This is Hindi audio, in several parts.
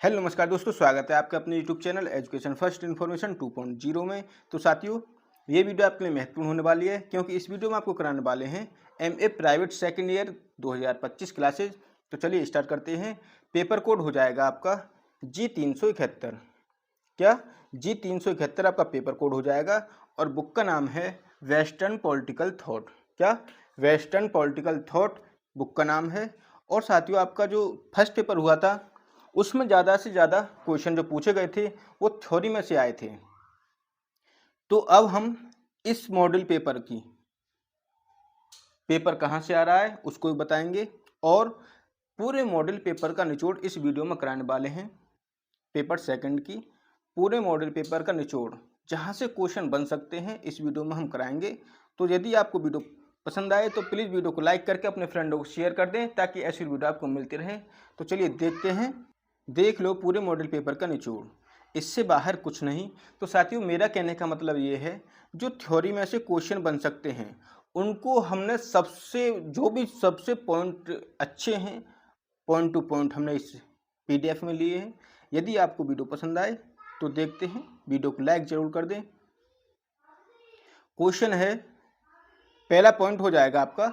हेलो नमस्कार दोस्तों, स्वागत है आपका अपने YouTube channel education first information 2.0 में। तो साथियों, ये वीडियो आपके लिए महत्वपूर्ण होने वाली है क्योंकि इस वीडियो में आपको कराने वाले हैं MA private second year 2025 classes. तो चलिए स्टार्ट करते हैं। पेपर कोड हो जाएगा आपका G371। क्या G371 आपका पेपर कोड हो जाएगा और बुक का नाम है वेस्टर्न पॉलिटिकल थॉट। क्या वेस्टर्न पॉलिटिकल थॉट बुक का नाम है। और साथियों, आपका जो फर्स्ट पेपर हुआ था उसमें ज़्यादा से ज़्यादा क्वेश्चन जो पूछे गए थे वो थ्योरी में से आए थे। तो अब हम इस मॉडल पेपर की पेपर कहाँ से आ रहा है उसको भी बताएंगे और पूरे मॉडल पेपर का निचोड़ इस वीडियो में कराने वाले हैं। पेपर सेकंड की पूरे मॉडल पेपर का निचोड़ जहाँ से क्वेश्चन बन सकते हैं इस वीडियो में हम कराएंगे। तो यदि आपको वीडियो पसंद आए तो प्लीज़ वीडियो को लाइक करके अपने फ्रेंडों को शेयर कर दें ताकि ऐसी वीडियो आपको मिलती रहे। तो चलिए देखते हैं। देख लो पूरे मॉडल पेपर का निचोड़, इससे बाहर कुछ नहीं। तो साथियों, मेरा कहने का मतलब ये है, जो थ्योरी में से क्वेश्चन बन सकते हैं उनको हमने सबसे पॉइंट अच्छे हैं, पॉइंट टू पॉइंट हमने इस पीडीएफ में लिए हैं। यदि आपको वीडियो पसंद आए तो देखते हैं, वीडियो को लाइक जरूर कर दें। क्वेश्चन है, पहला पॉइंट हो जाएगा आपका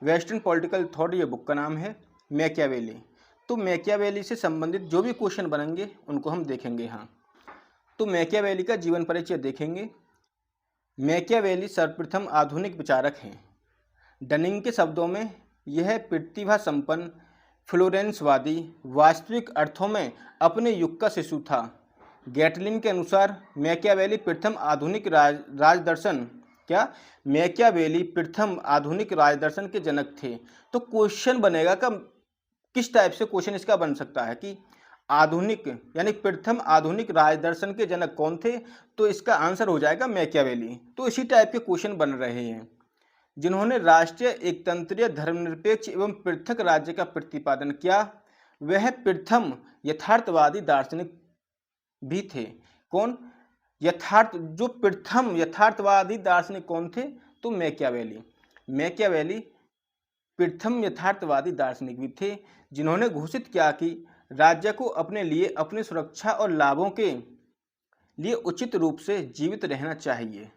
वेस्टर्न पॉलिटिकल थॉट, ये बुक का नाम है मैकियावेली। तो मैकियावेली से संबंधित जो भी क्वेश्चन बनेंगे उनको हम देखेंगे। हाँ, तो मैकियावेली का जीवन परिचय देखेंगे। मैकियावेली सर्वप्रथम आधुनिक विचारक हैं। डनिंग के शब्दों में यह प्रतिभा संपन्न फ्लोरेंसवादी वास्तविक अर्थों में अपने युग का शिशु था। गैटलिन के अनुसार मैकियावेली प्रथम आधुनिक राजदर्शन मैकियावेली प्रथम आधुनिक राजदर्शन के जनक थे। तो क्वेश्चन बनेगा का किस टाइप से क्वेश्चन इसका बन सकता है कि आधुनिक यानी प्रथम आधुनिक राजदर्शन के जनक कौन थे, तो इसका आंसर हो जाएगा मैकियावेली। तो इसी टाइप के क्वेश्चन बन रहे हैं। जिन्होंने राष्ट्रीय एकतंत्रीय धर्मनिरपेक्ष एवं पृथक राज्य का प्रतिपादन किया, वह प्रथम यथार्थवादी दार्शनिक भी थे। कौन? प्रथम यथार्थवादी दार्शनिक कौन थे? तो मैकियावेली। मैकियावेली प्रथम यथार्थवादी दार्शनिक भी थे जिन्होंने घोषित किया कि राज्य को अपने लिए अपनी सुरक्षा और लाभों के लिए उचित रूप से जीवित रहना चाहिए।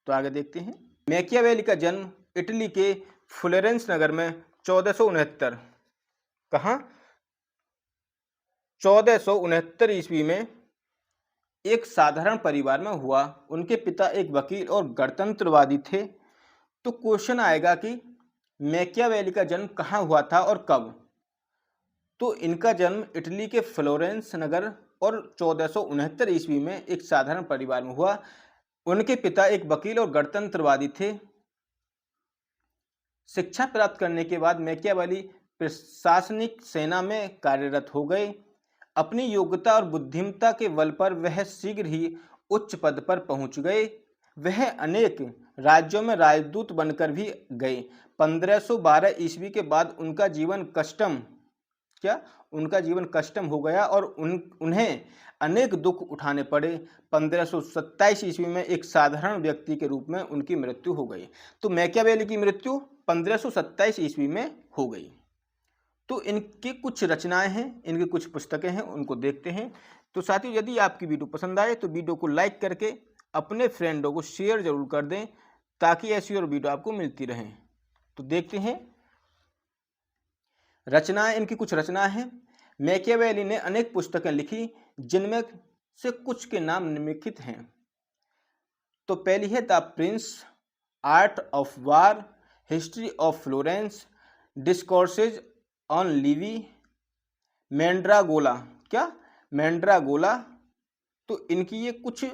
तो आगे देखते हैं। मैकियावेली का जन्म इटली के फ्लोरेंस नगर में 1469 कहाँ 1469 ईस्वी में एक साधारण परिवार में हुआ। उनके पिता एक वकील और गणतंत्रवादी थे। तो क्वेश्चन आएगा कि मैकियावेली का जन्म कहाँ हुआ था और कब? तो इनका जन्म इटली के फ्लोरेंस नगर और 1469 ईस्वी में एक साधारण परिवार में हुआ। उनके पिता एक वकील और गणतंत्रवादी थे। शिक्षा प्राप्त करने के बाद मैकियावेली प्रशासनिक सेना में कार्यरत हो गए। अपनी योग्यता और बुद्धिमत्ता के बल पर वह शीघ्र ही उच्च पद पर पहुंच गए। वह अनेक राज्यों में राजदूत बनकर भी गए। 1512 ईस्वी के बाद उनका जीवन कष्टम हो गया और उन्हें अनेक दुख उठाने पड़े। 1527 ईस्वी में एक साधारण व्यक्ति के रूप में उनकी मृत्यु हो गई। तो मैकियावेली की मृत्यु 1527 ईस्वी में हो गई। तो इनकी कुछ रचनाएं हैं, इनकी कुछ पुस्तकें हैं, उनको देखते हैं। तो साथियों, यदि आपकी वीडियो पसंद आए तो वीडियो को लाइक करके अपने फ्रेंडों को शेयर जरूर कर दें ताकि ऐसी और वीडियो आपको मिलती रहें। तो देखते हैं रचनाएं। इनकी कुछ रचनाएं हैं। मैकियावेली ने अनेक पुस्तकें लिखी जिनमें से कुछ के नाम निम्नलिखित हैं। तो पहली है the prince, art of war, history of Florence, discourses on Livy, Mandragola. Mandragola. तो इनकी ये कुछ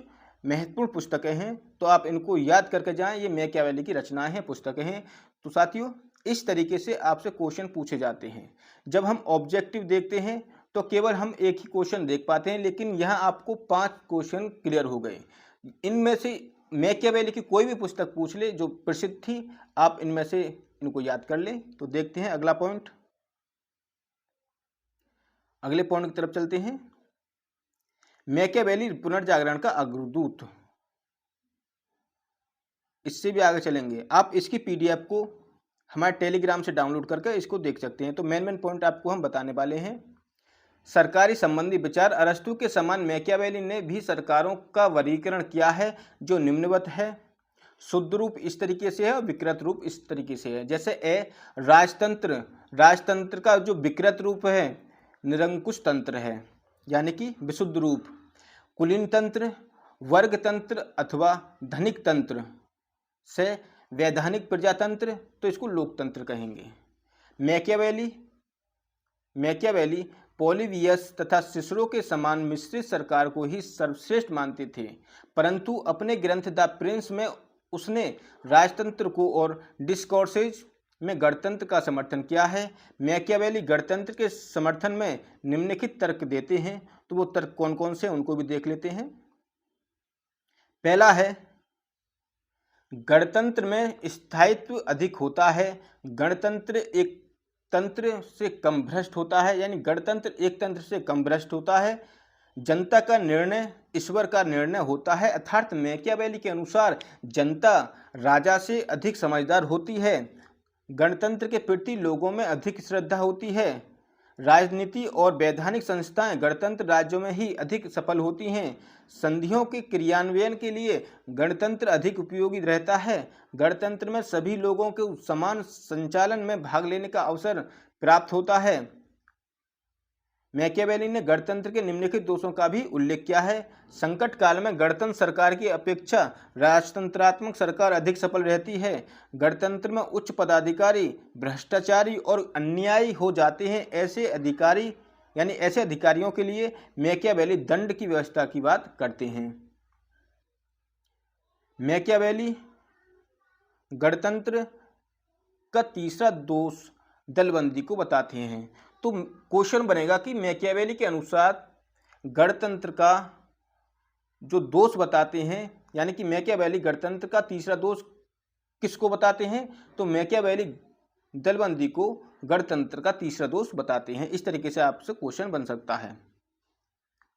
महत्वपूर्ण पुस्तकें हैं, तो आप इनको याद करके जाएं। ये मैकियावेली की रचनाएं हैं, पुस्तकें हैं। तो साथियों, इस तरीके से आपसे क्वेश्चन पूछे जाते हैं। जब हम ऑब्जेक्टिव देखते हैं तो केवल हम एक ही क्वेश्चन देख पाते हैं, लेकिन यहाँ आपको 5 क्वेश्चन क्लियर हो गए। इनमें से मैकियावेली की कोई भी पुस्तक पूछ ले जो प्रसिद्ध थी, आप इनमें से इनको याद कर लें। तो देखते हैं अगला पॉइंट। अगले पॉइंट की तरफ चलते हैं। मैकियावेली पुनर्जागरण का अग्रदूत। इससे भी आगे चलेंगे। आप इसकी पीडीएफ को हमारे टेलीग्राम से डाउनलोड करके इसको देख सकते हैं। तो मेन पॉइंट आपको हम बताने वाले हैं। सरकारी संबंधी विचार। अरस्तू के समान मैकियावेली ने भी सरकारों का वर्गीकरण किया है जो निम्नवत है। शुद्ध रूप इस तरीके से है और विकृत रूप इस तरीके से है। जैसे राजतंत्र, राजतंत्र का जो विकृत रूप है निरंकुश तंत्र है, यानी कि विशुद्ध रूप। कुलीन तंत्र, वर्गतंत्र अथवा धनिक तंत्र से वैधानिक प्रजातंत्र, तो इसको लोकतंत्र कहेंगे। मैकियावेली पोलिबियस तथा सिसरो के समान मिश्रित सरकार को ही सर्वश्रेष्ठ मानते थे, परंतु अपने ग्रंथ द प्रिंस में उसने राजतंत्र को और डिस्कोर्सेज में गणतंत्र का समर्थन किया है। मैकियावेली गणतंत्र के समर्थन में निम्नलिखित तर्क देते हैं, तो वो तर्क कौन कौन से उनको भी देख लेते हैं। पहला है, गणतंत्र में स्थायित्व अधिक होता है। गणतंत्र एक तंत्र से कम भ्रष्ट होता है, यानी गणतंत्र एक तंत्र से कम भ्रष्ट होता है। जनता का निर्णय ईश्वर का निर्णय होता है, अर्थात मैकियावेली के अनुसार जनता राजा से अधिक समझदार होती है। गणतंत्र के प्रति लोगों में अधिक श्रद्धा होती है। राजनीति और वैधानिक संस्थाएं गणतंत्र राज्यों में ही अधिक सफल होती हैं। संधियों के क्रियान्वयन के लिए गणतंत्र अधिक उपयोगी रहता है। गणतंत्र में सभी लोगों को समान संचालन में भाग लेने का अवसर प्राप्त होता है। मैकियावेली ने गणतंत्र के निम्नलिखित दोषों का भी उल्लेख किया है। संकट काल में गणतंत्र सरकार की अपेक्षा राजतंत्रात्मक सरकार अधिक सफल रहती है। गणतंत्र में उच्च पदाधिकारी भ्रष्टाचारी और अन्यायी हो जाते हैं। ऐसे अधिकारियों के लिए मैकियावेली दंड की व्यवस्था की बात करते हैं। मैकियावेली गणतंत्र का तीसरा दोष दलबंदी को बताते हैं। तो क्वेश्चन बनेगा कि मैकियावेली के अनुसार गणतंत्र का जो दोष बताते हैं, यानी कि मैकियावेली गणतंत्र का तीसरा दोष किसको बताते हैं, तो मैकियावेली दलबंदी को गणतंत्र का तीसरा दोष बताते हैं। इस तरीके से आपसे क्वेश्चन बन सकता है।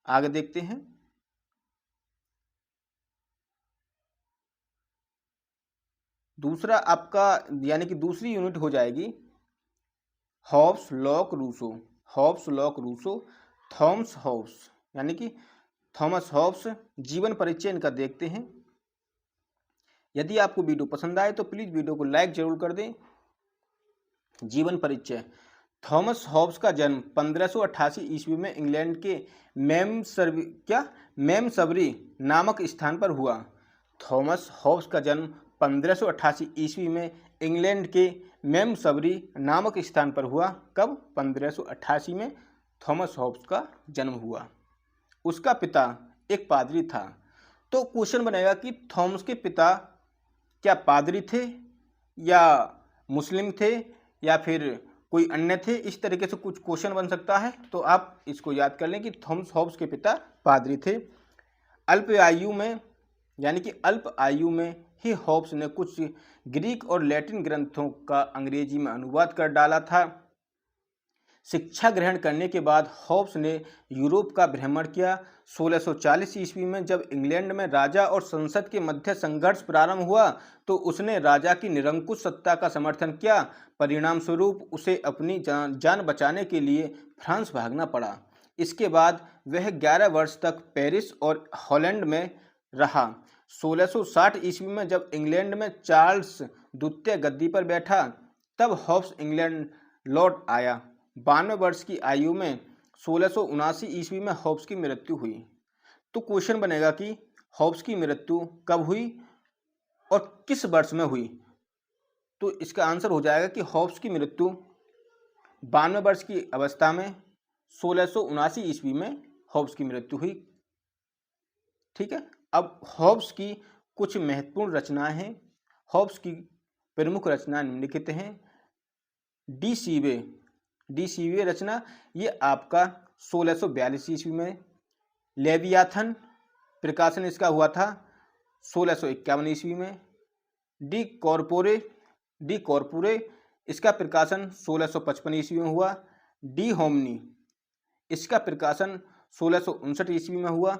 आगे देखते हैं। दूसरा आपका यानी कि दूसरी यूनिट हो जाएगी Hobbes, Locke, Rousseau. Hobbes, Locke, Rousseau. Thomas Hobbes यानी कि थॉमस हॉब्स जीवन परिचय इनका देखते हैं। यदि आपको वीडियो पसंद आए तो प्लीज वीडियो को लाइक जरूर कर दें। जीवन परिचय। थॉमस हॉब्स का जन्म 1588 ईस्वी में इंग्लैंड के मेमसबरी नामक स्थान पर हुआ। थॉमस हॉब्स का जन्म 1588 ईस्वी में इंग्लैंड के मेमसबरी नामक स्थान पर हुआ। कब? 1588 में थॉमस हॉब्स का जन्म हुआ। उसका पिता एक पादरी था। तो क्वेश्चन बनेगा कि थॉमस के पिता क्या पादरी थे या मुस्लिम थे या फिर कोई अन्य थे, इस तरीके से कुछ क्वेश्चन बन सकता है। तो आप इसको याद कर लें कि थॉमस हॉब्स के पिता पादरी थे। अल्प आयु में ही हॉब्स ने कुछ ग्रीक और लैटिन ग्रंथों का अंग्रेजी में अनुवाद कर डाला था। शिक्षा ग्रहण करने के बाद हॉब्स ने यूरोप का भ्रमण किया। 1640 ईस्वी में जब इंग्लैंड में राजा और संसद के मध्य संघर्ष प्रारंभ हुआ तो उसने राजा की निरंकुश सत्ता का समर्थन किया। परिणाम स्वरूप उसे अपनी जान बचाने के लिए फ्रांस भागना पड़ा। इसके बाद वह 11 वर्ष तक पेरिस और हॉलैंड में रहा। 1660 ईस्वी में जब इंग्लैंड में चार्ल्स द्वितीय गद्दी पर बैठा तब हॉब्स इंग्लैंड लौट आया। 92 वर्ष की आयु में 1679 ईस्वी में हॉब्स की मृत्यु हुई। तो क्वेश्चन बनेगा कि हॉब्स की मृत्यु कब हुई और किस वर्ष में हुई। तो इसका आंसर हो जाएगा कि हॉब्स की मृत्यु 92 वर्ष की अवस्था में 1679 ईस्वी में हॉब्स की मृत्यु हुई। ठीक है। अब हॉब्स की कुछ महत्वपूर्ण रचनाएं हैं। हॉब्स की प्रमुख रचना निम्नलिखित हैं। डी सीवे रचना, ये आपका 1642 ईस्वी में। लेवियाथन प्रकाशन इसका हुआ था 1651 ईस्वी में। डी कॉर्पोरे इसका प्रकाशन 1655 ईस्वी में हुआ। डी होमनी इसका प्रकाशन 1659 ईस्वी में हुआ।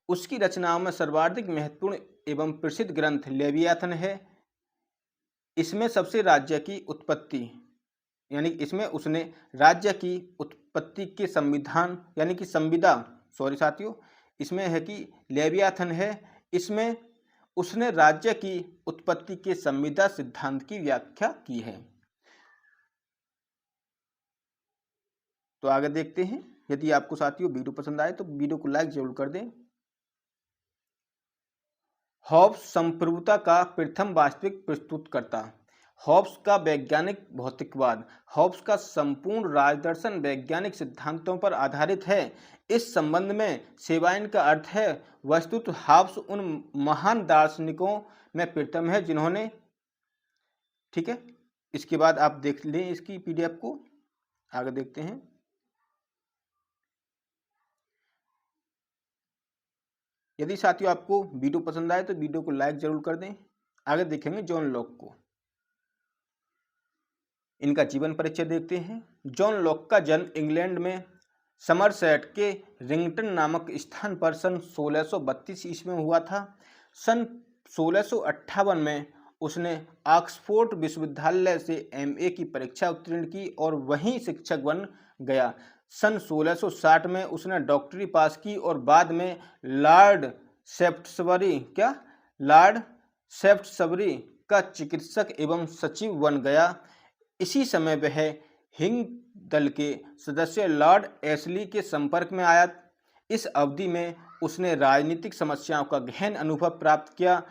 उसकी रचनाओं में सर्वाधिक महत्वपूर्ण एवं प्रसिद्ध ग्रंथ लेवियाथन है। इसमें सबसे राज्य की उत्पत्ति यानी इसमें उसने राज्य की उत्पत्ति के संविधान यानी कि संविदा, सॉरी साथियों, इसमें है कि लेवियाथन है, इसमें उसने राज्य की उत्पत्ति के संविदा सिद्धांत की व्याख्या की है। तो आगे देखते हैं। यदि आपको साथियों वीडियो पसंद आए तो वीडियो को लाइक जरूर कर दें। हॉब्स संप्रभुता का प्रथम वास्तविक प्रस्तुतकर्ता। हॉब्स का वैज्ञानिक भौतिकवाद। हॉब्स का संपूर्ण राजदर्शन वैज्ञानिक सिद्धांतों पर आधारित है। इस संबंध में सेवाइन का अर्थ है वस्तुतः हॉब्स उन महान दार्शनिकों में प्रथम है जिन्होंने, ठीक है, इसके बाद आप देख लें इसकी पीडीएफ को। आगे देखते हैं। यदि साथियों आपको वीडियो पसंद आए तो वीडियो को लाइक जरूर कर दें। आगे देखेंगे जॉन लॉक को, इनका जीवन परिचय देखते हैं। जॉन लॉक का जन्म इंग्लैंड में समरसेट के रिंगटन नामक स्थान पर सन 1632 ईस्वी में हुआ था। सन 1658 में उसने ऑक्सफोर्ड विश्वविद्यालय से एमए की परीक्षा उत्तीर्ण की और वहीं शिक्षक बन गया। सन 1660 में उसने डॉक्टरी पास की और बाद में लॉर्ड सेफ्टसबरी का चिकित्सक एवं सचिव बन गया। इसी समय वह हिंग दल के सदस्य लॉर्ड एशली के संपर्क में आया। इस अवधि में उसने राजनीतिक समस्याओं का गहन अनुभव प्राप्त किया।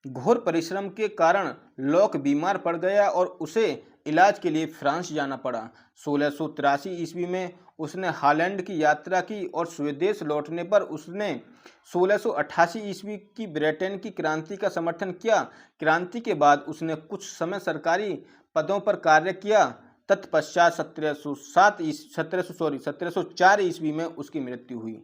घोर परिश्रम के कारण लॉक बीमार पड़ गया और उसे इलाज के लिए फ्रांस जाना पड़ा। 1683 ईस्वी में उसने हॉलैंड की यात्रा की और स्वदेश लौटने पर उसने 1688 ईस्वी की ब्रिटेन की क्रांति का समर्थन किया। क्रांति के बाद उसने कुछ समय सरकारी पदों पर कार्य किया। तत्पश्चात 1704 ईस्वी में उसकी मृत्यु हुई।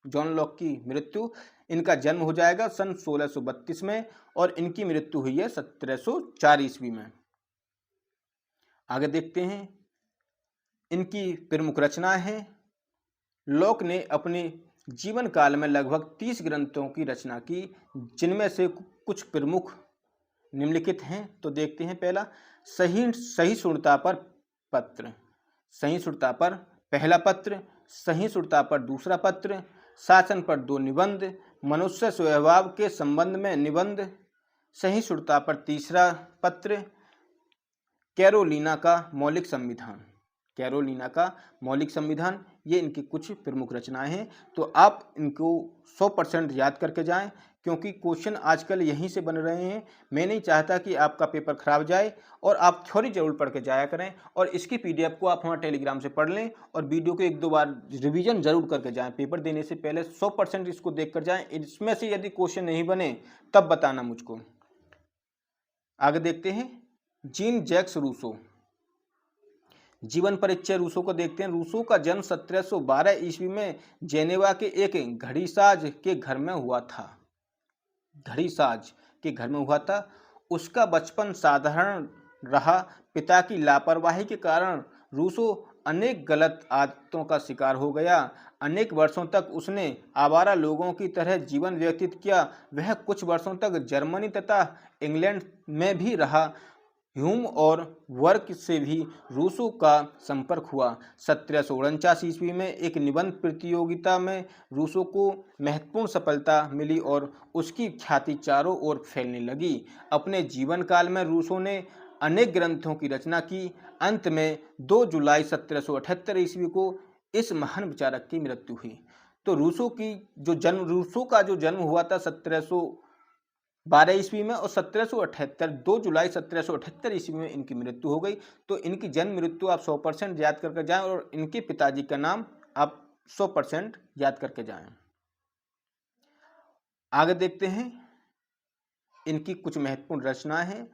जॉन लॉक की मृत्यु, इनका जन्म हो जाएगा सन 1632 में और इनकी मृत्यु हुई है 1704 ईस्वी में। आगे देखते हैं। इनकी प्रमुख रचनाएं हैं। लॉक ने अपने जीवन काल में लगभग 30 ग्रंथों की रचना की, जिनमें से कुछ प्रमुख निम्नलिखित हैं। तो देखते हैं। पहला, सहिष्णुता पर पत्र, सहिष्णुता पर पहला पत्र, सहिष्णुता पर दूसरा पत्र, शासन पर 2 निबंध, मनुष्य स्वभाव के संबंध में निबंध, सहिष्णुता पर तीसरा पत्र, कैरोलिना का मौलिक संविधान, कैरोलिना का मौलिक संविधान, ये इनकी कुछ प्रमुख रचनाएं हैं। तो आप इनको 100% याद करके जाएं, क्योंकि क्वेश्चन आजकल यहीं से बन रहे हैं। मैं नहीं चाहता कि आपका पेपर खराब जाए और आप थ्योरी जरूर पढ़ के जाया करें। और इसकी पीडीएफ को आप हमारे टेलीग्राम से पढ़ लें और वीडियो को 1-2 बार रिवीजन जरूर करके जाएं। पेपर देने से पहले 100% इसको देख कर जाएँ। इसमें से यदि क्वेश्चन नहीं बने तब बताना मुझको। आगे देखते हैं। जीन जैक्स रूसो, जीवन परिचय रूसो को देखते हैं। रूसो का जन्म 1712 ईस्वी में जेनेवा के एक घड़ीसाज के घर में हुआ था। घड़ीसाज के घर में हुआ था। उसका बचपन साधारण रहा। पिता की लापरवाही के कारण रूसो अनेक गलत आदतों का शिकार हो गया। अनेक वर्षों तक उसने आवारा लोगों की तरह जीवन व्यतीत किया। वह कुछ वर्षों तक जर्मनी तथा इंग्लैंड में भी रहा। ह्यूम और वर्क से भी रूसो का संपर्क हुआ। 1749 ईस्वी में एक निबंध प्रतियोगिता में रूसो को महत्वपूर्ण सफलता मिली और उसकी ख्याति चारों ओर फैलने लगी। अपने जीवन काल में रूसो ने अनेक ग्रंथों की रचना की। अंत में 2 जुलाई 1778 ईस्वी को इस महान विचारक की मृत्यु हुई। तो रूसो का जो जन्म हुआ था 1712 ईस्वी में और 2 जुलाई 1778 ईस्वी में इनकी मृत्यु हो गई। तो इनकी जन्म मृत्यु आप 100% याद करके जाएं और इनके पिताजी का नाम आप 100% याद करके जाएं। आगे देखते हैं। इनकी कुछ महत्वपूर्ण रचनाएं हैं।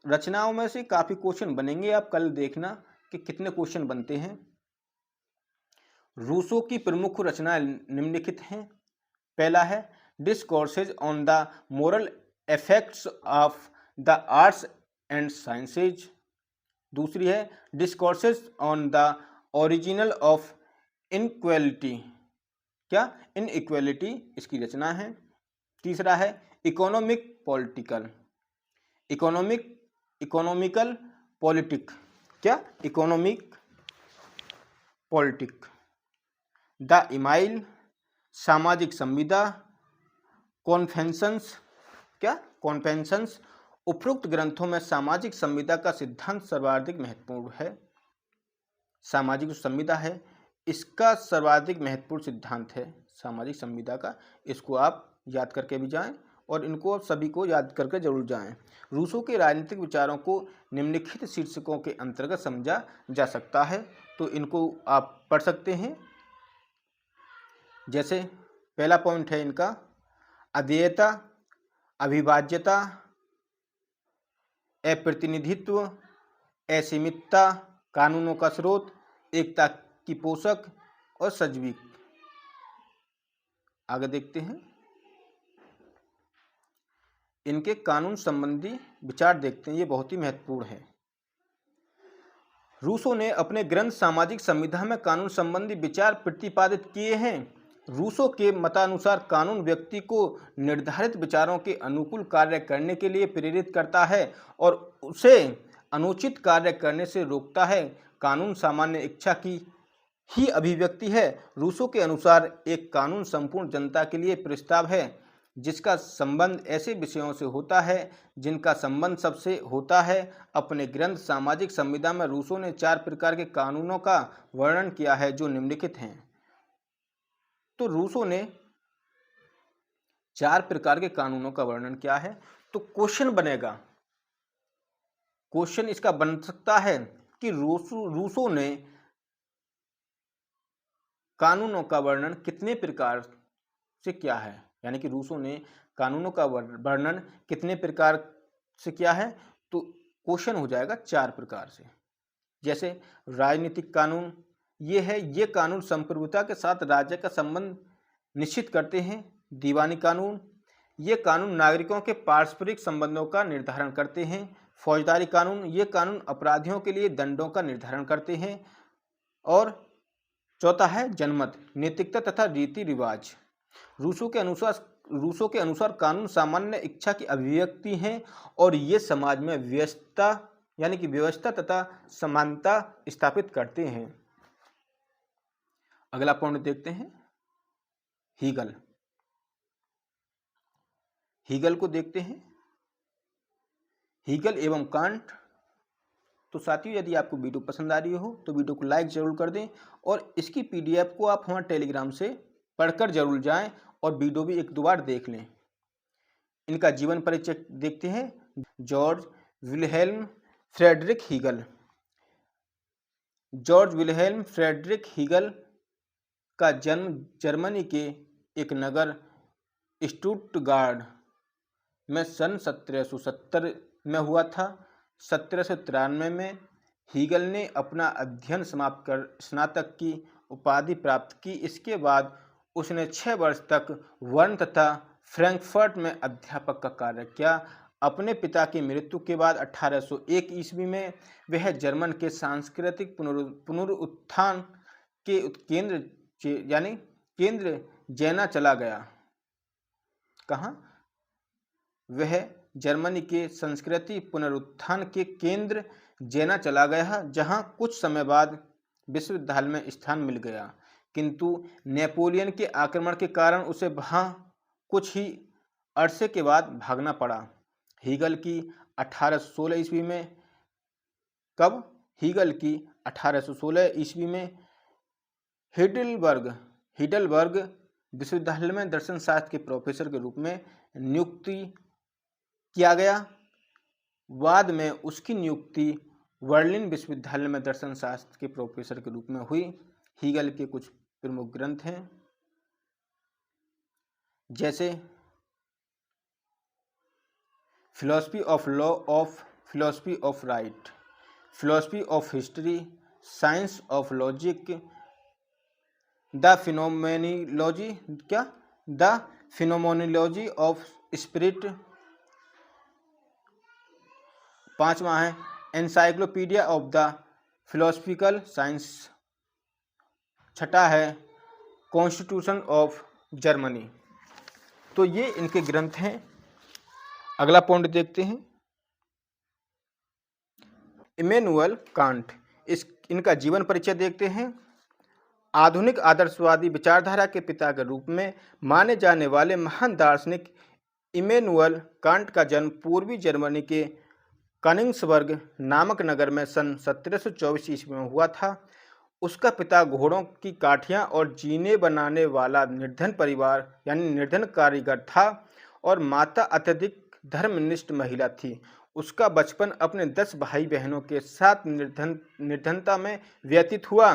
रचनाओं में से काफी क्वेश्चन बनेंगे। आप कल देखना कि कितने क्वेश्चन बनते हैं। रूसो की प्रमुख रचनाएं निम्नलिखित हैं। पहला है discourses on the moral effects of the arts and sciences. दूसरी है discourses on the original of inequality, क्या इनइक्वालिटी इसकी रचना है। तीसरा है इकोनॉमिकल पॉलिटिक, क्या इकोनॉमिक पॉलिटिक, द इमाइल, सामाजिक संविदा, कॉन्फेंशंस, क्या कॉन्फेंशंस। उपरोक्त ग्रंथों में सामाजिक संविदा का सिद्धांत सर्वाधिक महत्वपूर्ण है। सामाजिक संविदा है इसका सर्वाधिक महत्वपूर्ण सिद्धांत है सामाजिक संविदा का। इसको आप याद करके भी जाएं और इनको आप सभी को याद करके जरूर जाएं। रूसों के राजनीतिक विचारों को निम्नलिखित शीर्षकों के अंतर्गत समझा जा सकता है, तो इनको आप पढ़ सकते हैं। जैसे पहला पॉइंट है इनका अधेयता, अविभाज्यता, अप्रतिनिधित्व, असीमितता, कानूनों का स्रोत, एकता की पोषक और सजीव। आगे देखते हैं इनके कानून संबंधी विचार देखते हैं, ये बहुत ही महत्वपूर्ण है। रूसों ने अपने ग्रंथ सामाजिक संविधा में कानून संबंधी विचार प्रतिपादित किए हैं। रूसों के मतानुसार कानून व्यक्ति को निर्धारित विचारों के अनुकूल कार्य करने के लिए प्रेरित करता है और उसे अनुचित कार्य करने से रोकता है। कानून सामान्य इच्छा की ही अभिव्यक्ति है। रूसों के अनुसार एक कानून संपूर्ण जनता के लिए प्रस्ताव है जिसका संबंध ऐसे विषयों से होता है जिनका संबंध सबसे होता है। अपने ग्रंथ सामाजिक संविधा में रूसों ने 4 प्रकार के कानूनों का वर्णन किया है जो निम्नलिखित हैं। तो रूसों ने 4 प्रकार के कानूनों का वर्णन किया है। तो क्वेश्चन बनेगा, क्वेश्चन इसका बन सकता है कि रूसों ने कानूनों का वर्णन कितने प्रकार से किया है, यानी कि रूसों ने कानूनों का वर्णन कितने प्रकार से किया है। तो क्वेश्चन हो जाएगा 4 प्रकार से। जैसे राजनीतिक कानून, ये कानून संप्रभुता के साथ राज्य का संबंध निश्चित करते हैं। दीवानी कानून, ये कानून नागरिकों के पारस्परिक संबंधों का निर्धारण करते हैं। फौजदारी कानून, ये कानून अपराधियों के लिए दंडों का निर्धारण करते हैं। और चौथा है जनमत, नैतिकता तथा रीति रिवाज। रूसों के अनुसार कानून सामान्य इच्छा की अभिव्यक्ति हैं और ये समाज में व्यवस्था यानी कि व्यवस्था तथा समानता स्थापित करते हैं। अगला पॉइंट देखते हैं हीगल। हीगल को देखते हैं, हीगल एवं कांट। तो साथियों, यदि आपको वीडियो पसंद आ रही हो तो वीडियो को लाइक जरूर कर दें और इसकी पीडीएफ को आप हमारे टेलीग्राम से पढ़कर जरूर जाएं और वीडियो भी 1-2 बार देख लें। इनका जीवन परिचय देखते हैं। George Wilhelm Friedrich Hegel. George Wilhelm Friedrich Hegel का जन्म जर्मनी के एक नगर स्टुटगार्ट में सन 1770 में हुआ था। 1793 में हीगल ने अपना अध्ययन समाप्त कर स्नातक की उपाधि प्राप्त की। इसके बाद उसने 6 वर्ष तक बर्न तथा फ्रैंकफर्ट में अध्यापक का कार्य किया। अपने पिता की मृत्यु के बाद 1801 ईस्वी में वह जर्मन के सांस्कृतिक पुनरुत्थान के केंद्र जेना चला गया। कहाँ? वह जर्मनी के संस्कृति पुनरुत्थान के केंद्र जेना चला गया, जहां कुछ समय बाद विश्वविद्यालय में स्थान मिल गया, किंतु नेपोलियन के आक्रमण के कारण उसे वहां कुछ ही अरसे के बाद भागना पड़ा। हीगल की 1816 ईस्वी में हीगल की 1816 ईस्वी में हिडलबर्ग विश्वविद्यालय में दर्शन शास्त्र के प्रोफेसर के रूप में नियुक्ति किया गया। बाद में उसकी नियुक्ति बर्लिन विश्वविद्यालय में दर्शन शास्त्र के प्रोफेसर के रूप में हुई। हीगल के कुछ प्रमुख ग्रंथ हैं, जैसे philosophy of law, philosophy of right, philosophy of history, science of logic, the phenomenology of spirit. 5वां है encyclopaedia of the philosophical science. 6ठा है कॉन्स्टिट्यूशन ऑफ जर्मनी। तो ये इनके ग्रंथ हैं। अगला पॉइंट देखते हैं इमैनुअल कांट। इनका जीवन परिचय देखते हैं। आधुनिक आदर्शवादी विचारधारा के पिता के रूप में माने जाने वाले महान दार्शनिक इमैनुअल कांट का जन्म पूर्वी जर्मनी के कनिंग्सबर्ग नामक नगर में सन 1724 ईस्वी में हुआ था। उसका पिता घोड़ों की काठियाँ और जीने बनाने वाला निर्धन परिवार यानी निर्धन कारीगर था और माता अत्यधिक धर्मनिष्ठ महिला थी। उसका बचपन अपने 10 भाई बहनों के साथ निर्धनता में व्यतीत हुआ।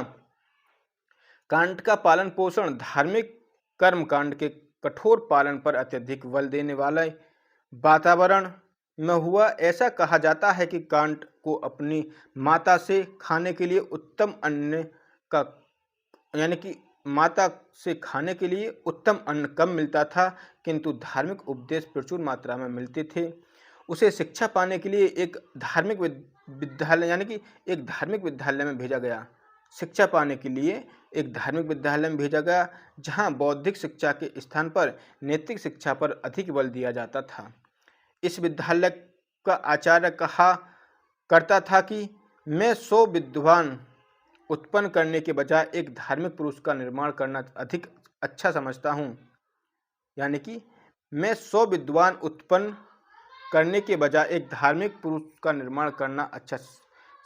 कांट का पालन पोषण धार्मिक कर्मकांड के कठोर पालन पर अत्यधिक बल देने वाले वातावरण में हुआ। ऐसा कहा जाता है कि कांट को अपनी माता से खाने के लिए उत्तम अन्न का यानी कि माता से खाने के लिए उत्तम अन्न कम मिलता था, किंतु धार्मिक उपदेश प्रचुर मात्रा में मिलते थे। उसे शिक्षा पाने के लिए एक धार्मिक विद्यालय यानी कि एक धार्मिक विद्यालय में भेजा गया। शिक्षा पाने के लिए एक धार्मिक विद्यालय में भेजा गया, जहां बौद्धिक शिक्षा के स्थान पर नैतिक शिक्षा पर अधिक बल दिया जाता था। इस विद्यालय का आचार्य कहा करता था कि मैं 100 विद्वान उत्पन्न करने के बजाय एक धार्मिक पुरुष का निर्माण करना अधिक अच्छा समझता हूँ। यानी कि मैं 100 विद्वान उत्पन्न करने के बजाय एक धार्मिक पुरुष का निर्माण करना अच्छा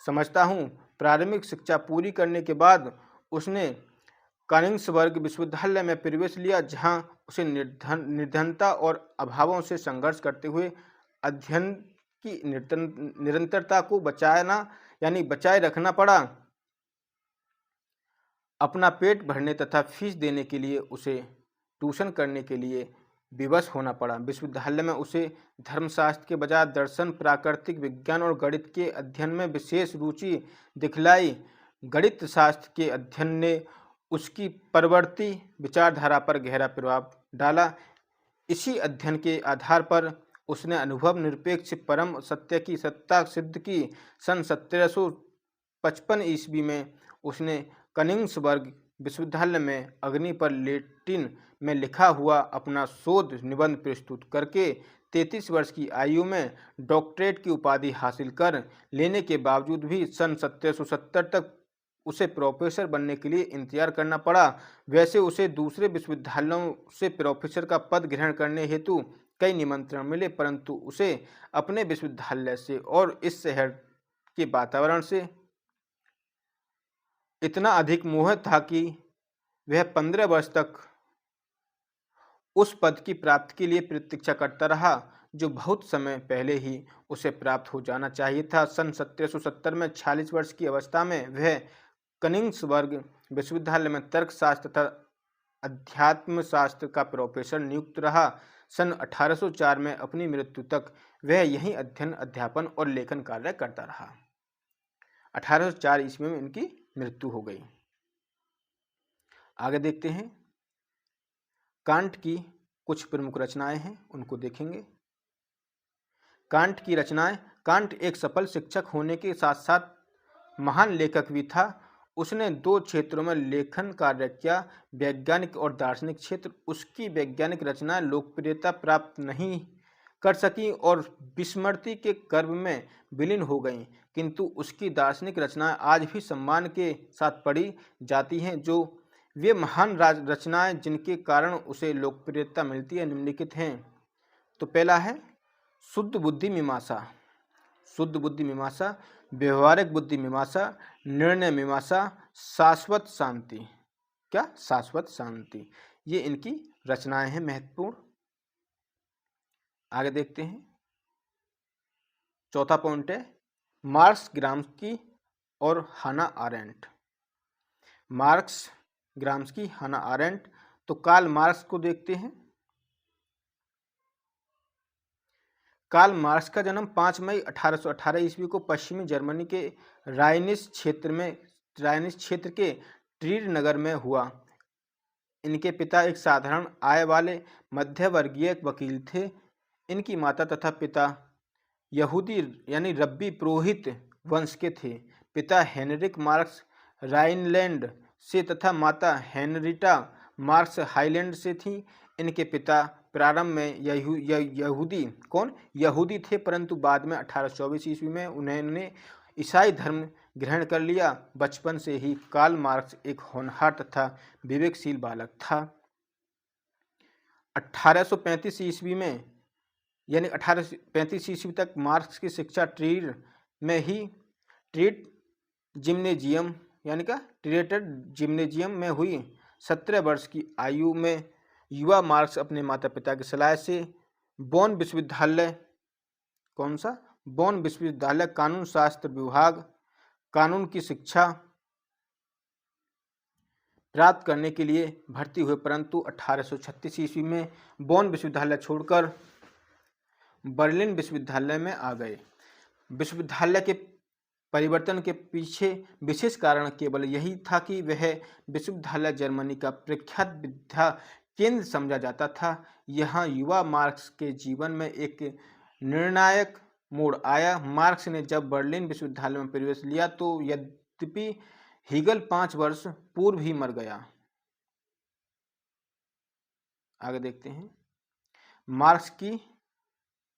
समझता हूँ। प्रारंभिक शिक्षा पूरी करने के बाद उसने कनिंग्सबर्ग विश्वविद्यालय में प्रवेश लिया, जहाँ उसे निर्धनता और अभावों से संघर्ष करते हुए अध्ययन की निरंतरता को बचाए रखना पड़ा। अपना पेट भरने तथा फीस देने के लिए उसे ट्यूशन करने के लिए विवश होना पड़ा। विश्वविद्यालय में उसे धर्मशास्त्र के बजाय दर्शन, प्राकृतिक विज्ञान और गणित के अध्ययन में विशेष रुचि दिखलाई। गणित शास्त्र के अध्ययन ने उसकी परवर्ती विचारधारा पर गहरा प्रभाव डाला। इसी अध्ययन के आधार पर उसने अनुभव निरपेक्ष परम सत्य की सत्ता सिद्ध की। सन 1755 ईस्वी में उसने कनिंग्सबर्ग विश्वविद्यालय में अग्नि पर लैटिन में लिखा हुआ अपना शोध निबंध प्रस्तुत करके 33 वर्ष की आयु में डॉक्टरेट की उपाधि हासिल कर लेने के बावजूद भी सन 1770 तक उसे प्रोफेसर बनने के लिए इंतजार करना पड़ा। वैसे उसे दूसरे विश्वविद्यालयों से प्रोफेसर का पद ग्रहण करने हेतु कई निमंत्रण मिले, परंतु उसे अपने विश्वविद्यालय से और इस शहर के वातावरण से इतना अधिक मोह था कि वह 15 वर्ष तक उस पद की प्राप्ति के लिए प्रतीक्षा करता रहा, जो बहुत समय पहले ही उसे प्राप्त हो जाना चाहिए था। सन 1770 में 46 वर्ष की अवस्था में वह कनिंग्सबर्ग विश्वविद्यालय में तर्कशास्त्र तथा अध्यात्म शास्त्र का प्रोफेसर नियुक्त रहा। सन 1804 में अपनी मृत्यु तक वह यहीं अध्ययन, अध्यापन और लेखन कार्य करता रहा। 1804 ईस्वी में इनकी मृत्यु हो गई। आगे देखते हैं कांट की कुछ प्रमुख रचनाएं हैं, उनको देखेंगे। कांट की रचनाएं। कांट एक सफल शिक्षक होने के साथ साथ महान लेखक भी था। उसने 2 क्षेत्रों में लेखन कार्य किया, वैज्ञानिक और दार्शनिक क्षेत्र। उसकी वैज्ञानिक रचनाएं लोकप्रियता प्राप्त नहीं कर सकी और विस्मृति के गर्भ में विलीन हो गईं, किंतु उसकी दार्शनिक रचनाएं आज भी सम्मान के साथ पढ़ी जाती हैं। जो वे महान रचनाएं जिनके कारण उसे लोकप्रियता मिलती है निम्नलिखित हैं। तो पहला है शुद्ध बुद्धि मीमांसा। शुद्ध बुद्धि मीमांसा, व्यवहारिक बुद्धि मीमांसा, निर्णय मीमांसा, शाश्वत शांति। क्या? शाश्वत शांति। ये इनकी रचनाएं हैं महत्वपूर्ण। आगे देखते हैं। चौथा पॉइंट है मार्क्स, ग्राम्स्की और हाना आरेंट। मार्क्स, ग्राम्स्की, हाना आरेंट। तो कार्ल मार्क्स को देखते हैं। कार्ल मार्क्स का जन्म 5 मई 1818 ईस्वी को पश्चिमी जर्मनी के राइनिस क्षेत्र के ट्रीर नगर में हुआ। इनके पिता एक साधारण आय वाले मध्यवर्गीय वकील थे। इनकी माता तथा पिता यहूदी यानी रब्बी पुरोहित वंश के थे। पिता हेनरिक मार्क्स राइनलैंड से तथा माता हेनरिटा मार्क्स हाईलैंड से थी। इनके पिता प्रारंभ में यहूदी थे, परंतु बाद में 1824 ईस्वी में उन्होंने ईसाई धर्म ग्रहण कर लिया। बचपन से ही कार्ल मार्क्स एक होनहार तथा विवेकशील बालक था। 1835 ईस्वी में यानी 1835 ईस्वी तक मार्क्स की शिक्षा ट्रीर में ही ट्रीट जिम्नेजियम यानी का ट्रीटेड जिम्नेजियम में हुई। 17 वर्ष की आयु में युवा मार्क्स अपने माता पिता की सलाह से बोन विश्वविद्यालय, कौन सा? बोन विश्वविद्यालय कानून शास्त्र विभाग कानून की शिक्षा प्राप्त करने के लिए भर्ती हुए, परंतु 1836 ईस्वी में बोन विश्वविद्यालय छोड़कर बर्लिन विश्वविद्यालय में आ गए। विश्वविद्यालय के परिवर्तन के पीछे विशेष कारण केवल यही था कि वह विश्वविद्यालय जर्मनी का प्रख्यात विद्या केंद्र समझा जाता था। यहाँ युवा मार्क्स के जीवन में एक निर्णायक मोड़ आया। मार्क्स ने जब बर्लिन विश्वविद्यालय में प्रवेश लिया तो यद्यपि हीगल 5 वर्ष पूर्व ही मर गया। आगे देखते हैं मार्क्स की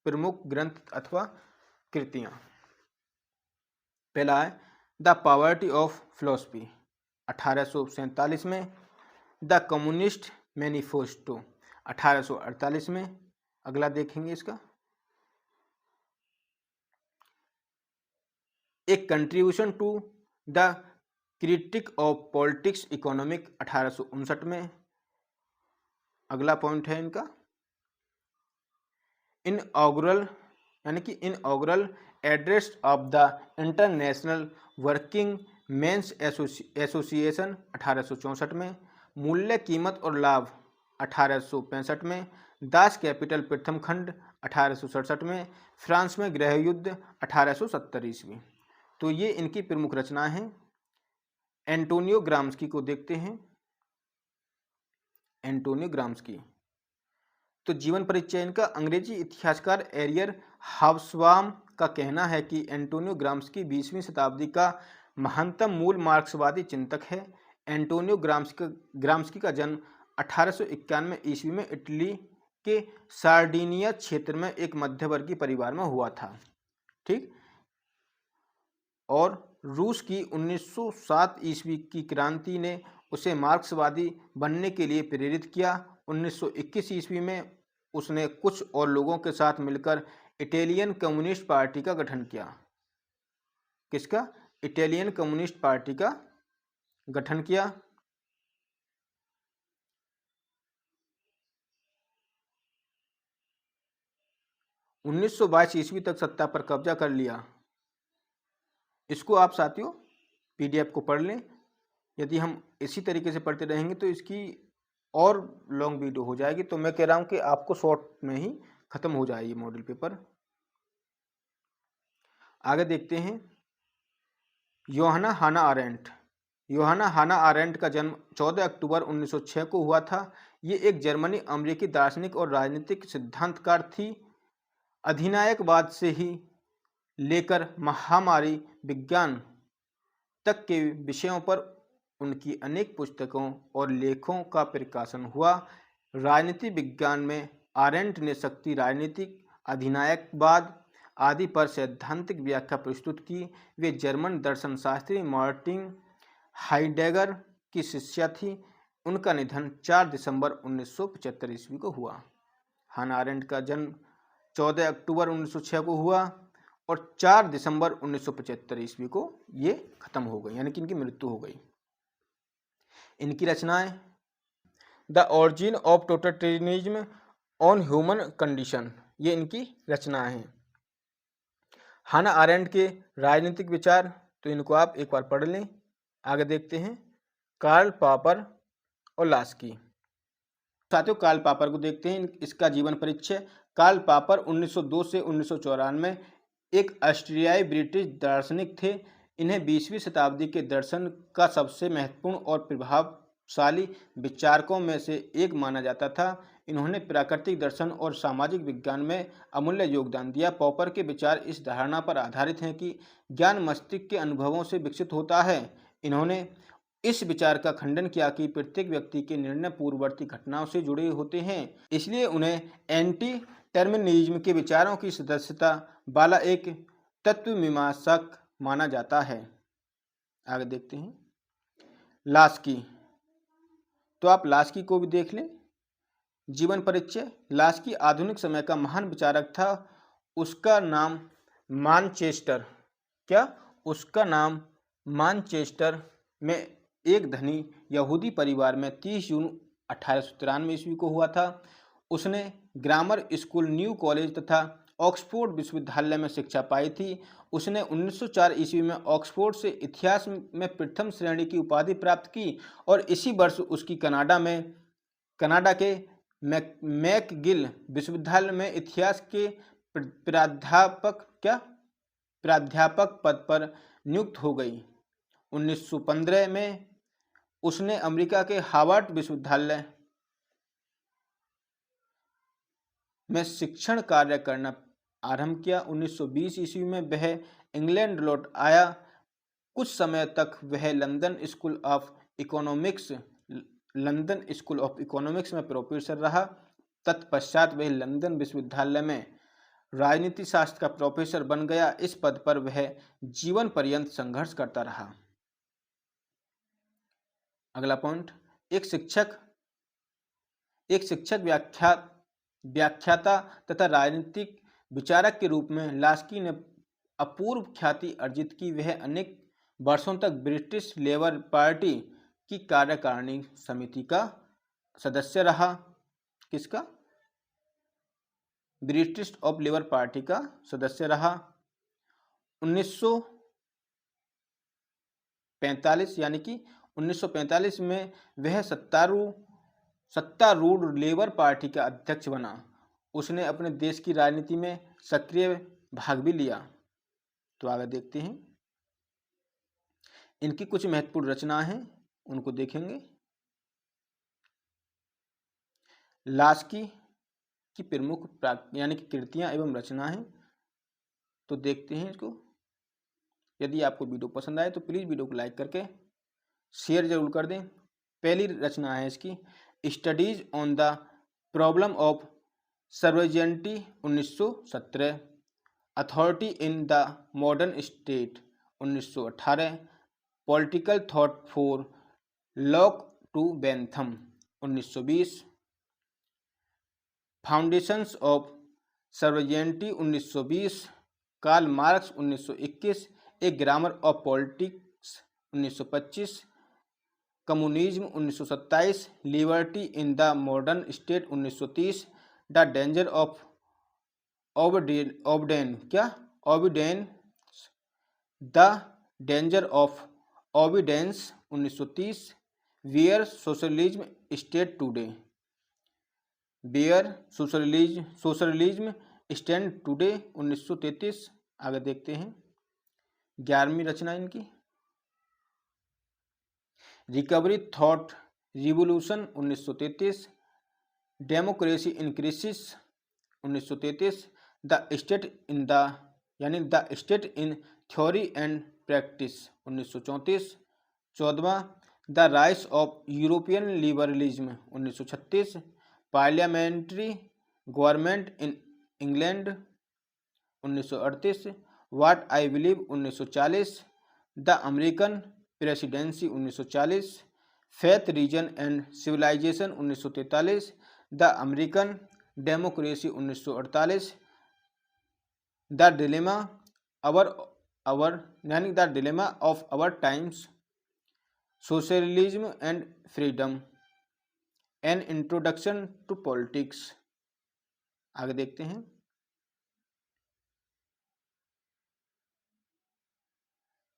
प्रमुख ग्रंथ अथवा कृतियां। पहला है द पॉवर्टी ऑफ फिलॉसफी 1847 में, द कम्युनिस्ट मैनिफेस्टो 1848 में। अगला देखेंगे इसका एक contribution to the critique of politics economic 1859 में। अगला पॉइंट है इनका इनऑग्रल यानी कि inaugural address of the international working men's association 1864 में। मूल्य कीमत और लाभ 1865 में। दास कैपिटल प्रथम खंड 1867 में। फ्रांस में गृह युद्ध 1870 ईस्वी। तो ये इनकी प्रमुख रचनाएं हैं। एंटोनियो ग्राम्स्की को देखते हैं। एंटोनियो ग्राम्स्की तो जीवन परिचय इनका अंग्रेजी इतिहासकार एरियर हाब्सबाम का कहना है कि एंटोनियो ग्राम्स्की 20वीं शताब्दी का महानतम मूल मार्क्सवादी चिंतक है। एंटोनियो ग्राम्स्की का जन्म 1891 ईस्वी में इटली के सार्डिनिया क्षेत्र में एक मध्यवर्गीय परिवार में हुआ था। ठीक, और रूस की 1907 ईस्वी की क्रांति ने उसे मार्क्सवादी बनने के लिए प्रेरित किया। 1921 ईस्वी में उसने कुछ और लोगों के साथ मिलकर इटालियन कम्युनिस्ट पार्टी का गठन किया। किसका? इटालियन कम्युनिस्ट पार्टी का गठन किया। उन्नीस 1922 ईस्वी तक सत्ता पर कब्जा कर लिया। इसको आप साथियों पीडीएफ को पढ़ लें। यदि हम इसी तरीके से पढ़ते रहेंगे तो इसकी और लॉन्ग वीडियो हो जाएगी, तो मैं कह रहा हूं कि आपको शॉर्ट में ही खत्म हो जाए ये मॉडल पेपर। आगे देखते हैं योहाना हाना आरेंट। योहाना हाना आरेंट का जन्म 14 अक्टूबर 1906 को हुआ था। ये एक जर्मनी अमेरिकी दार्शनिक और राजनीतिक सिद्धांतकार थी। अधिनायकवाद से ही लेकर महामारी विज्ञान तक के विषयों पर उनकी अनेक पुस्तकों और लेखों का प्रकाशन हुआ। राजनीति विज्ञान में आरेंट ने शक्ति राजनीतिक, अधिनायकवाद आदि पर सैद्धांतिक व्याख्या प्रस्तुत की। वे जर्मन दर्शन शास्त्री मार्टिन हाइडेगर की शिष्या थी। उनका निधन 4 दिसंबर 1975 ईस्वी को हुआ। हाना आरेंट का जन्म 14 अक्टूबर 1906 को हुआ और 4 दिसंबर 1975 ईस्वी को ये खत्म हो गई, यानी कि इनकी मृत्यु हो गई। इनकी रचनाएं the origin of totalitarianism on human condition, ये इनकी रचनाएं हैं। हाना आरेंट के राजनीतिक विचार, तो इनको आप एक बार पढ़ लें। आगे देखते हैं कार्ल पॉपर और लास्की। साथियों कार्ल पॉपर को देखते हैं। इसका जीवन परिचय। कार्ल पॉपर 1902 से 1994 में एक ऑस्ट्रियाई ब्रिटिश दार्शनिक थे। इन्हें 20वीं शताब्दी के दर्शन का सबसे महत्वपूर्ण और प्रभावशाली विचारकों में से एक माना जाता था। इन्होंने प्राकृतिक दर्शन और सामाजिक विज्ञान में अमूल्य योगदान दिया। पॉपर के विचार इस धारणा पर आधारित हैं कि ज्ञान मस्तिष्क के अनुभवों से विकसित होता है। इन्होंने इस विचार का खंडन किया कि प्रत्येक व्यक्ति के निर्णय पूर्ववर्ती घटनाओं से जुड़े होते हैं, इसलिए उन्हें एंटी टर्मिनिज्म के विचारों की सदस्यता वाला एक तत्वमीमांसक माना जाता है। आगे देखते हैं लास्की। तो आप लास्की को भी देख लें। जीवन परिचय। लास्की आधुनिक समय का महान विचारक था। उसका नाम मानचेस्टर क्या उसका नाम मानचेस्टर में एक धनी यहूदी परिवार में 30 जून 1893 ईस्वी को हुआ था। उसने ग्रामर स्कूल, न्यू कॉलेज तथा ऑक्सफोर्ड विश्वविद्यालय में शिक्षा पाई थी। उसने 1904 ईस्वी में ऑक्सफोर्ड से इतिहास में प्रथम श्रेणी की उपाधि प्राप्त की और इसी वर्ष उसकी कनाडा के मैकगिल विश्वविद्यालय में इतिहास के प्राध्यापक पद पर नियुक्त हो गई। 1915 में उसने अमेरिका के हार्वर्ड विश्वविद्यालय में शिक्षण कार्य करना आरंभ किया। 1920 ईस्वी में वह इंग्लैंड लौट आया। कुछ समय तक वह लंदन स्कूल ऑफ इकोनॉमिक्स में प्रोफेसर रहा। तत्पश्चात वह लंदन विश्वविद्यालय में राजनीति शास्त्र का प्रोफेसर बन गया। इस पद पर वह जीवन पर्यंत संघर्ष करता रहा। अगला पॉइंट, एक शिक्षक व्याख्याता तथा राजनीतिक विचारक के रूप में लास्की ने अपूर्व ख्याति अर्जित की। वह अनेक वर्षों तक ब्रिटिश लेबर पार्टी की कार्यकारिणी समिति का सदस्य रहा। किसका? ब्रिटिश ऑफ लेबर पार्टी का सदस्य रहा। 1945 में वह सत्तारूढ़ लेबर पार्टी का अध्यक्ष बना। उसने अपने देश की राजनीति में सक्रिय भाग भी लिया। तो आगे देखते हैं, इनकी कुछ महत्वपूर्ण रचनाएं हैं, उनको देखेंगे। लास्की की प्रमुख यानी कि कृतियां एवं रचनाएं, तो देखते हैं इसको। यदि आपको वीडियो पसंद आए तो प्लीज़ वीडियो को लाइक करके शेयर जरूर कर दें। पहली रचना है इसकी studies on the problem of sovereignty 1917, authority in the modern state 1918, political thought for Locke to Bentham 1920, foundations of sovereignty 1920, Karl Marx 1921, a grammar of politics 1925, communism 1927, liberty in the modern state 1930, the danger of obedience 1930, where socialism state today, socialism stand today 1933। आगे देखते हैं 11वीं रचना इनकी recovery thought revolution 1933, democracy in crisis 1933, the state in theory and practice 1934, 14वां the rise of European liberalism 1936, parliamentary government in England 1938, what I believe 1940, the American presidency 1940, faith reason and civilisation 1943, the American democracy 1948, the dilemma of our times, socialism and freedom, an introduction to politics. आगे देखते हैं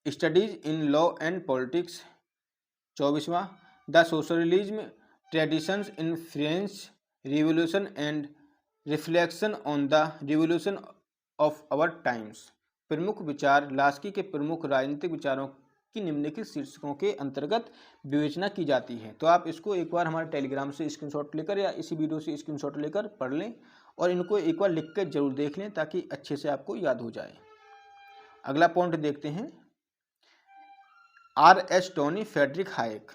studies in law and politics, 24वां the socialism traditions in French revolution and reflection on the revolution of our times. प्रमुख विचार लास्की के प्रमुख राजनीतिक विचारों की निम्नलिखित शीर्षकों के अंतर्गत विवेचना की जाती है। तो आप इसको एक बार हमारे टेलीग्राम से स्क्रीनशॉट लेकर या इसी वीडियो से स्क्रीनशॉट लेकर पढ़ लें और इनको एक बार लिख कर जरूर देख लें ताकि अच्छे से आपको याद हो जाए। अगला पॉइंट देखते हैं R.H. Tawney, Friedrich Hayek.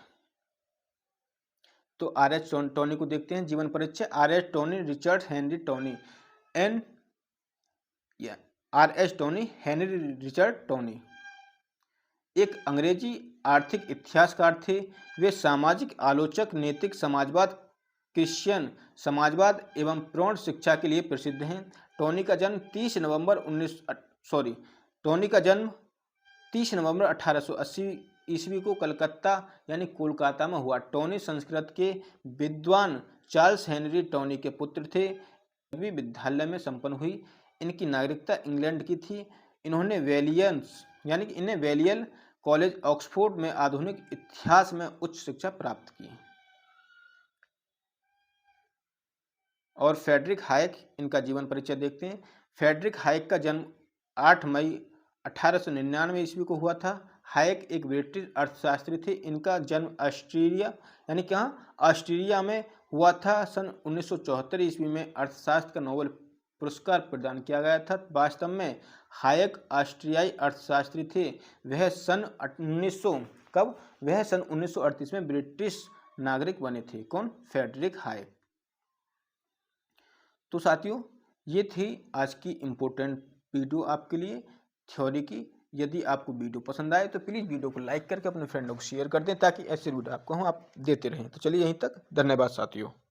तो R.H. टोनी को देखते हैं। जीवन परिचय R.H. Tawney, Richard Henry Tawney R.H. Tawney, Henry Richard Tawney एक अंग्रेजी आर्थिक इतिहासकार थे। वे सामाजिक आलोचक, नैतिक समाजवाद, क्रिश्चियन समाजवाद एवं प्रौढ़ शिक्षा के लिए प्रसिद्ध हैं। टोनी का जन्म 30 नवंबर 1880 ईस्वी को कलकत्ता यानी कोलकाता में हुआ। टोनी संस्कृत के विद्वान चार्ल्स हेनरी टोनी के पुत्र थे। भी विद्यालय में संपन्न हुई। इनकी नागरिकता इंग्लैंड की थी। इन्होंने इन्हें वेलियल कॉलेज ऑक्सफोर्ड में आधुनिक इतिहास में उच्च शिक्षा प्राप्त की। और फ्रेडरिक हायक, इनका जीवन परिचय देखते हैं। फ्रेडरिक हायक का जन्म 8 मई 1899 ईस्वी को हुआ था। हायक एक ब्रिटिश अर्थशास्त्री थे। इनका जन्म ऑस्ट्रिया में हुआ था। सन 1974 ईस्वी में अर्थशास्त्र का नोबेल पुरस्कार प्रदान किया गया था। वास्तव में हायक ऑस्ट्रियाई अर्थशास्त्री थे। वह सन 1938 में ब्रिटिश नागरिक बने थे। कौन? Friedrich Hayek. तो साथियों, ये थी आज की इम्पोर्टेंट वीडियो आपके लिए थ्योरी की। यदि आपको वीडियो पसंद आए तो प्लीज़ वीडियो को लाइक करके अपने फ्रेंडों को शेयर कर दें, ताकि ऐसे वीडियो आपको हम देते रहें। तो चलिए यहीं तक, धन्यवाद साथियों।